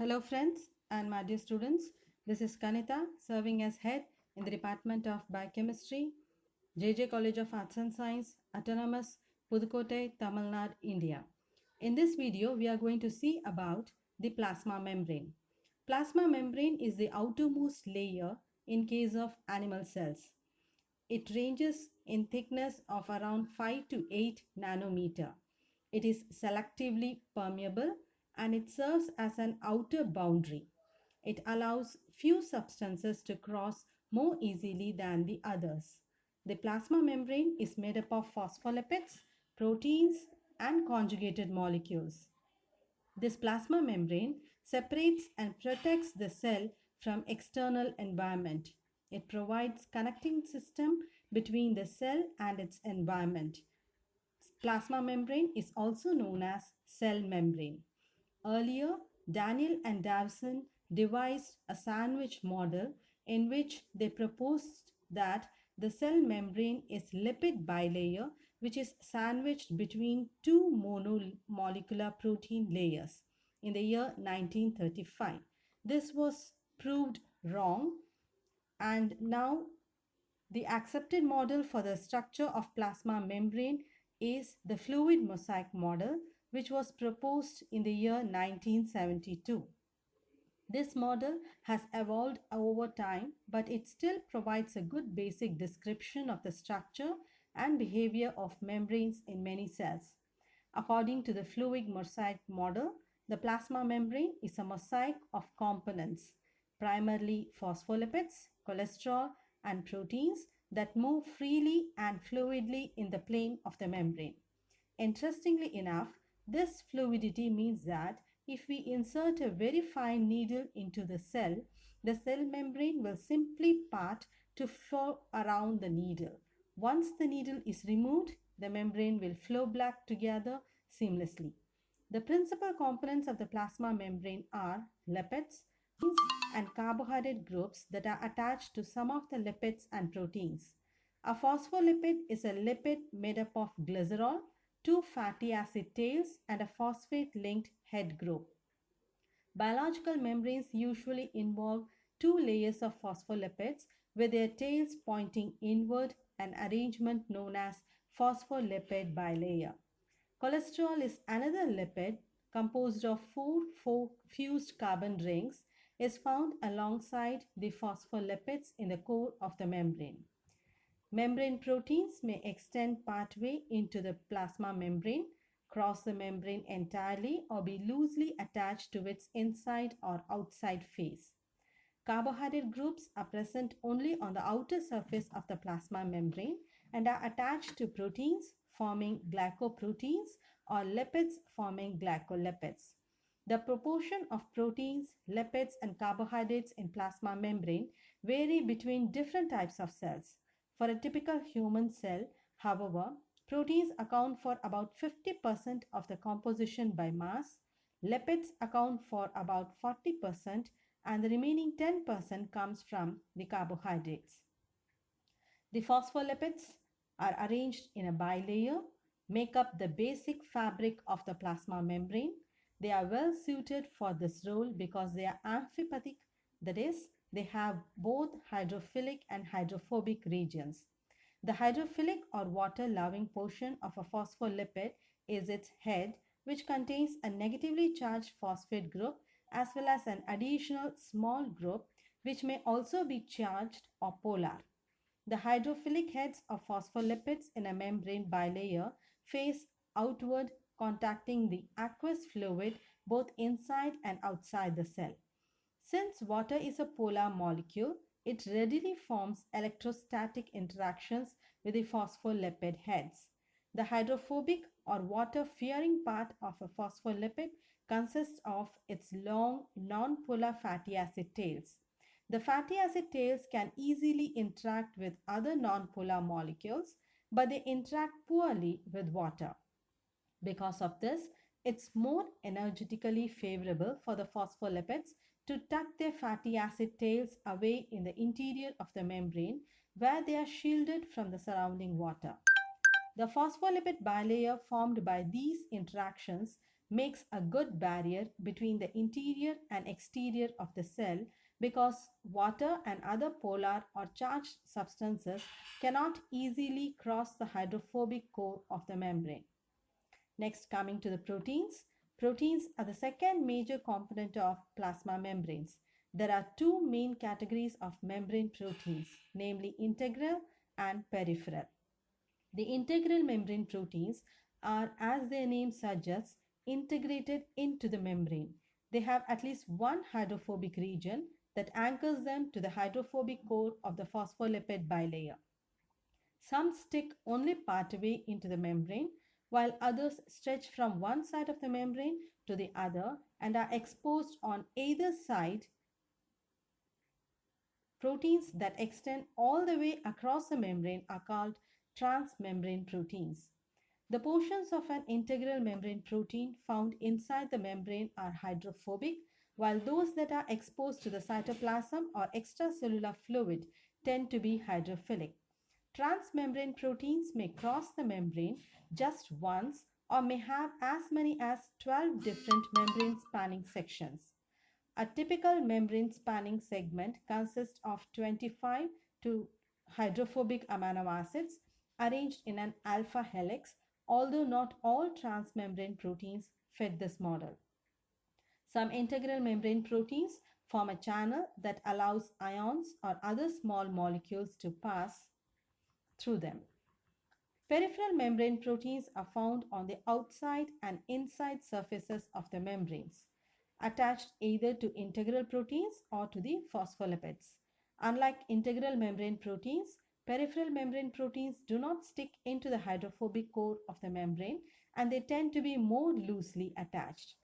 Hello friends and my dear students, this is Kanita serving as head in the Department of Biochemistry, JJ College of Arts and Science, Autonomous, Pudukkottai, Tamil Nadu, India. In this video, we are going to see about the plasma membrane. Plasma membrane is the outermost layer in case of animal cells. It ranges in thickness of around 5 to 8 nanometer. It is selectively permeable and it serves as an outer boundary. It allows few substances to cross more easily than the others. The plasma membrane is made up of phospholipids, proteins, and conjugated molecules. This plasma membrane separates and protects the cell from external environment. It provides connecting system between the cell and its environment. Plasma membrane is also known as cell membrane. Earlier, Daniel and Davison devised a sandwich model in which they proposed that the cell membrane is lipid bilayer which is sandwiched between two monomolecular protein layers in the year 1935. This was proved wrong, and now the accepted model for the structure of plasma membrane is the fluid mosaic model, which was proposed in the year 1972. This model has evolved over time, but it still provides a good basic description of the structure and behavior of membranes in many cells. According to the fluid mosaic model, the plasma membrane is a mosaic of components, primarily phospholipids, cholesterol, and proteins that move freely and fluidly in the plane of the membrane. Interestingly enough, this fluidity means that if we insert a very fine needle into the cell membrane will simply part to flow around the needle. Once the needle is removed, the membrane will flow back together seamlessly. The principal components of the plasma membrane are lipids and carbohydrate groups that are attached to some of the lipids and proteins. A phospholipid is a lipid made up of glycerol, two fatty acid tails, and a phosphate linked head group. Biological membranes usually involve two layers of phospholipids with their tails pointing inward, an arrangement known as phospholipid bilayer. Cholesterol is another lipid composed of four fused carbon rings is found alongside the phospholipids in the core of the membrane. Membrane proteins may extend partway into the plasma membrane, cross the membrane entirely, or be loosely attached to its inside or outside face. Carbohydrate groups are present only on the outer surface of the plasma membrane and are attached to proteins forming glycoproteins or lipids forming glycolipids. The proportion of proteins, lipids, and carbohydrates in plasma membrane vary between different types of cells. For a typical human cell, however, proteins account for about 50% of the composition by mass, lipids account for about 40%, and the remaining 10% comes from the carbohydrates. The phospholipids are arranged in a bilayer, make up the basic fabric of the plasma membrane. They are well suited for this role because they are amphipathic, that is, they have both hydrophilic and hydrophobic regions. The hydrophilic or water-loving portion of a phospholipid is its head, which contains a negatively charged phosphate group as well as an additional small group which may also be charged or polar. The hydrophilic heads of phospholipids in a membrane bilayer face outward, contacting the aqueous fluid both inside and outside the cell. Since water is a polar molecule, it readily forms electrostatic interactions with the phospholipid heads. The hydrophobic or water-fearing part of a phospholipid consists of its long non-polar fatty acid tails. The fatty acid tails can easily interact with other non-polar molecules, but they interact poorly with water. Because of this, it's more energetically favorable for the phospholipids to tuck their fatty acid tails away in the interior of the membrane where they are shielded from the surrounding water. The phospholipid bilayer formed by these interactions makes a good barrier between the interior and exterior of the cell because water and other polar or charged substances cannot easily cross the hydrophobic core of the membrane. Next, coming to the proteins. Proteins are the second major component of plasma membranes. There are two main categories of membrane proteins, namely integral and peripheral. The integral membrane proteins are, as their name suggests, integrated into the membrane. They have at least one hydrophobic region that anchors them to the hydrophobic core of the phospholipid bilayer. Some stick only partway into the membrane, while others stretch from one side of the membrane to the other and are exposed on either side. Proteins that extend all the way across the membrane are called transmembrane proteins. The portions of an integral membrane protein found inside the membrane are hydrophobic, while those that are exposed to the cytoplasm or extracellular fluid tend to be hydrophilic. Transmembrane proteins may cross the membrane just once or may have as many as 12 different membrane spanning sections. A typical membrane spanning segment consists of 25 to hydrophobic amino acids arranged in an alpha helix, although not all transmembrane proteins fit this model. Some integral membrane proteins form a channel that allows ions or other small molecules to pass through them. Peripheral membrane proteins are found on the outside and inside surfaces of the membranes, attached either to integral proteins or to the phospholipids. Unlike integral membrane proteins, peripheral membrane proteins do not stick into the hydrophobic core of the membrane and they tend to be more loosely attached.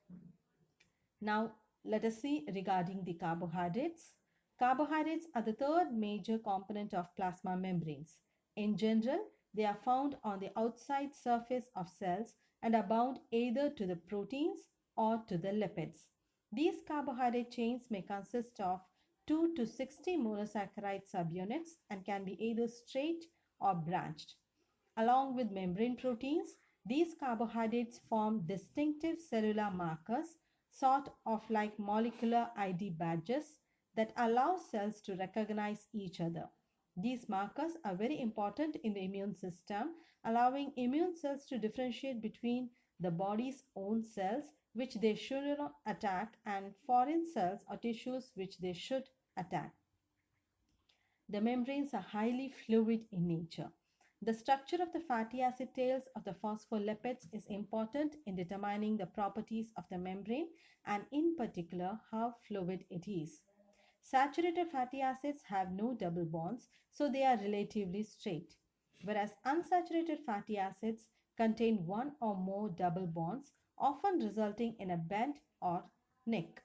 Now, let us see regarding the carbohydrates. Carbohydrates are the third major component of plasma membranes. In general, they are found on the outside surface of cells and are bound either to the proteins or to the lipids. These carbohydrate chains may consist of 2 to 60 monosaccharide subunits and can be either straight or branched. Along with membrane proteins, these carbohydrates form distinctive cellular markers, sort of like molecular ID badges that allow cells to recognize each other. These markers are very important in the immune system, allowing immune cells to differentiate between the body's own cells, which they should not attack, and foreign cells or tissues which they should attack. The membranes are highly fluid in nature. The structure of the fatty acid tails of the phospholipids is important in determining the properties of the membrane and in particular how fluid it is. Saturated fatty acids have no double bonds, so they are relatively straight, whereas unsaturated fatty acids contain one or more double bonds, often resulting in a bend or nick.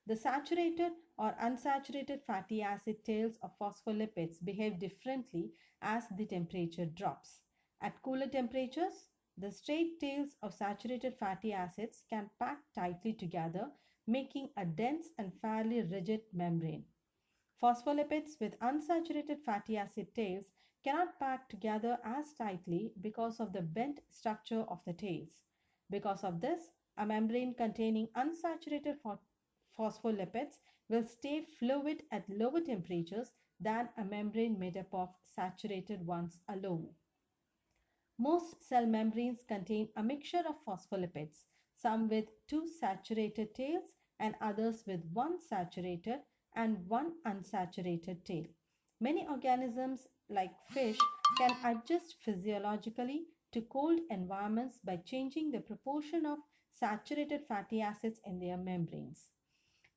The saturated or unsaturated fatty acid tails of phospholipids behave differently as the temperature drops. At cooler temperatures, the straight tails of saturated fatty acids can pack tightly together, making a dense and fairly rigid membrane. Phospholipids with unsaturated fatty acid tails cannot pack together as tightly because of the bent structure of the tails. Because of this, a membrane containing unsaturated phospholipids will stay fluid at lower temperatures than a membrane made up of saturated ones alone. Most cell membranes contain a mixture of phospholipids, some with two saturated tails and others with one saturated and one unsaturated tail. Many organisms, like fish, can adjust physiologically to cold environments by changing the proportion of saturated fatty acids in their membranes.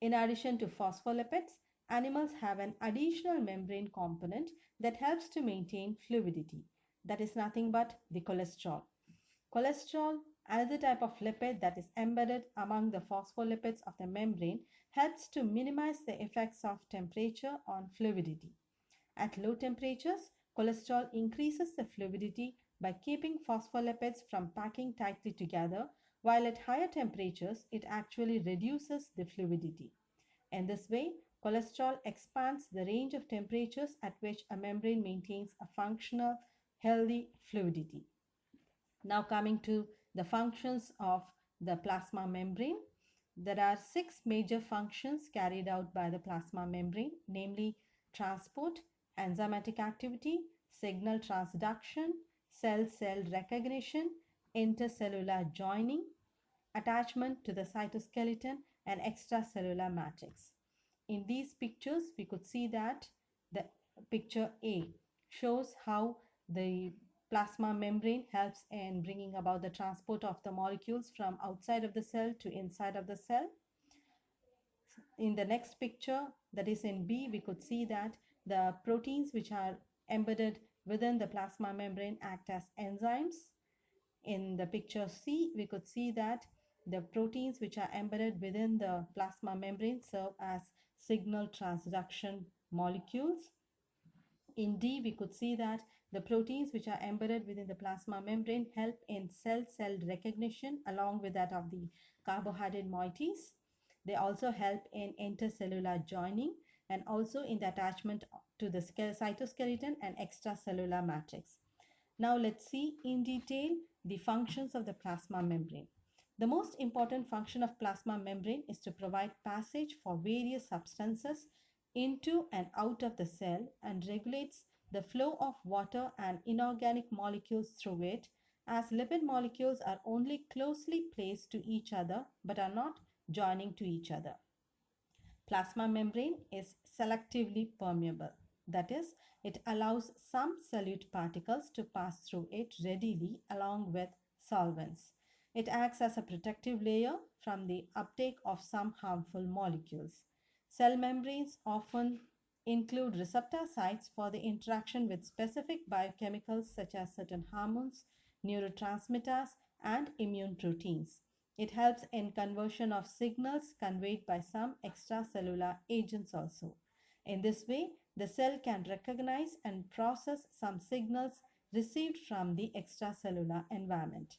In addition to phospholipids, animals have an additional membrane component that helps to maintain fluidity. That is nothing but the cholesterol. Cholesterol, another type of lipid that is embedded among the phospholipids of the membrane, helps to minimize the effects of temperature on fluidity. At low temperatures, cholesterol increases the fluidity by keeping phospholipids from packing tightly together, while at higher temperatures, it actually reduces the fluidity. In this way, cholesterol expands the range of temperatures at which a membrane maintains a functional, healthy fluidity. Now coming to the functions of the plasma membrane. There are 6 major functions carried out by the plasma membrane, namely transport, enzymatic activity, signal transduction, cell-cell recognition, intercellular joining, attachment to the cytoskeleton, and extracellular matrix. In these pictures, we could see that the picture A shows how the plasma membrane helps in bringing about the transport of the molecules from outside of the cell to inside of the cell. In the next picture, that is in B, we could see that the proteins which are embedded within the plasma membrane act as enzymes. In the picture C, we could see that the proteins which are embedded within the plasma membrane serve as signal transduction molecules. In D, we could see that the proteins which are embedded within the plasma membrane help in cell-cell recognition along with that of the carbohydrate moieties. They also help in intercellular joining and also in the attachment to the cytoskeleton and extracellular matrix. Now let's see in detail the functions of the plasma membrane. The most important function of plasma membrane is to provide passage for various substances into and out of the cell and regulates the flow of water and inorganic molecules through it, as lipid molecules are only closely placed to each other but are not joining to each other. Plasma membrane is selectively permeable. That is, it allows some solute particles to pass through it readily along with solvents. It acts as a protective layer from the uptake of some harmful molecules. Cell membranes often include receptor sites for the interaction with specific biochemicals such as certain hormones, neurotransmitters, and immune proteins. It helps in conversion of signals conveyed by some extracellular agents also. In this way, the cell can recognize and process some signals received from the extracellular environment.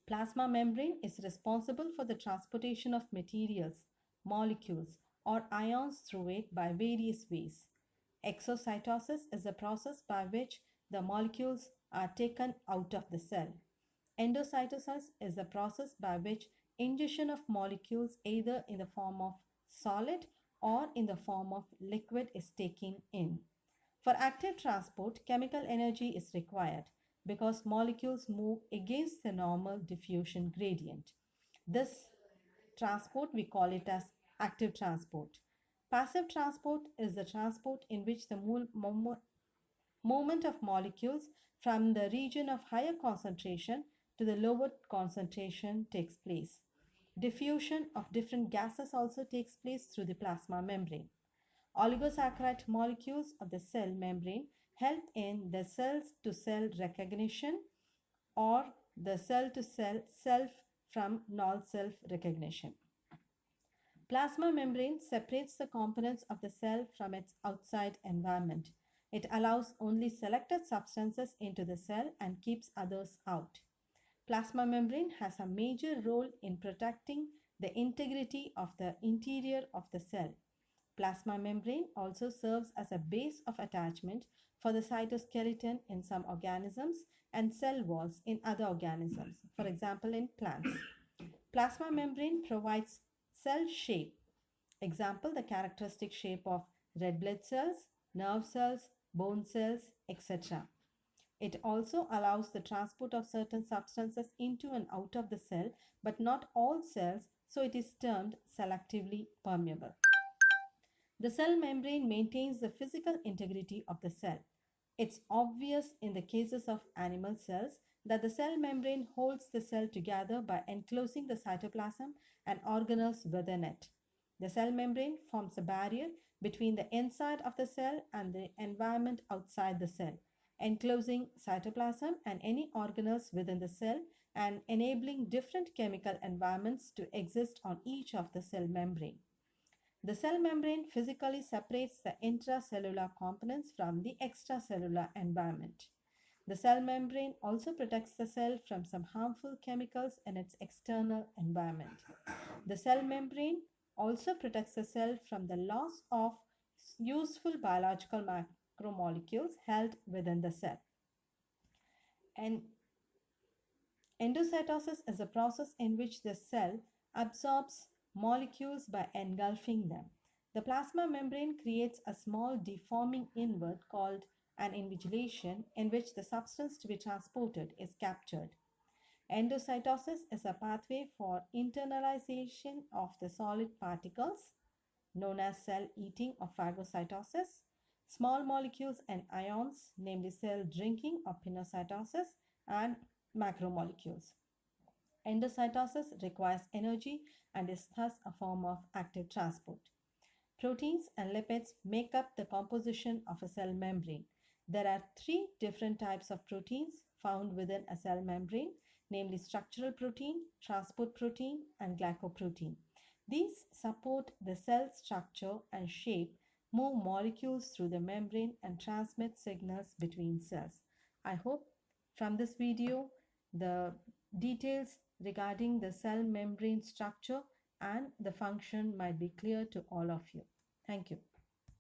Plasma membrane is responsible for the transportation of materials, molecules, or ions through it by various ways. Exocytosis is a process by which the molecules are taken out of the cell. Endocytosis is the process by which ingestion of molecules either in the form of solid or in the form of liquid is taken in. For active transport, chemical energy is required because molecules move against the normal diffusion gradient. This transport, we call it as active transport. Passive transport is the transport in which the movement of molecules from the region of higher concentration to the lower concentration takes place. Diffusion of different gases also takes place through the plasma membrane. Oligosaccharide molecules of the cell membrane help in the cell-to-cell recognition or the cell-to-cell self from null self recognition. Plasma membrane separates the components of the cell from its outside environment. It allows only selected substances into the cell and keeps others out. Plasma membrane has a major role in protecting the integrity of the interior of the cell. Plasma membrane also serves as a base of attachment for the cytoskeleton in some organisms and cell walls in other organisms, for example in plants. Plasma membrane provides cell shape. Example, the characteristic shape of red blood cells, nerve cells, bone cells, etc. It also allows the transport of certain substances into and out of the cell, but not all cells, so it is termed selectively permeable. The cell membrane maintains the physical integrity of the cell. It's obvious in the cases of animal cells that the cell membrane holds the cell together by enclosing the cytoplasm and organelles within it. The cell membrane forms a barrier between the inside of the cell and the environment outside the cell, enclosing cytoplasm and any organelles within the cell and enabling different chemical environments to exist on each of the cell membrane. The cell membrane physically separates the intracellular components from the extracellular environment. The cell membrane also protects the cell from some harmful chemicals in its external environment. The cell membrane also protects the cell from the loss of useful biological macromolecules held within the cell. And Endocytosis is a process in which the cell absorbs molecules by engulfing them. The plasma membrane creates a small deforming invert called an invigilation in which the substance to be transported is captured. Endocytosis is a pathway for internalization of the solid particles known as cell eating or phagocytosis, small molecules and ions, namely cell drinking or pinocytosis, and macromolecules. Endocytosis requires energy and is thus a form of active transport. Proteins and lipids make up the composition of a cell membrane. There are three different types of proteins found within a cell membrane, namely structural protein, transport protein, and glycoprotein. These support the cell structure and shape, move molecules through the membrane, and transmit signals between cells. I hope from this video the details regarding the cell membrane structure and the function might be clear to all of you. Thank you.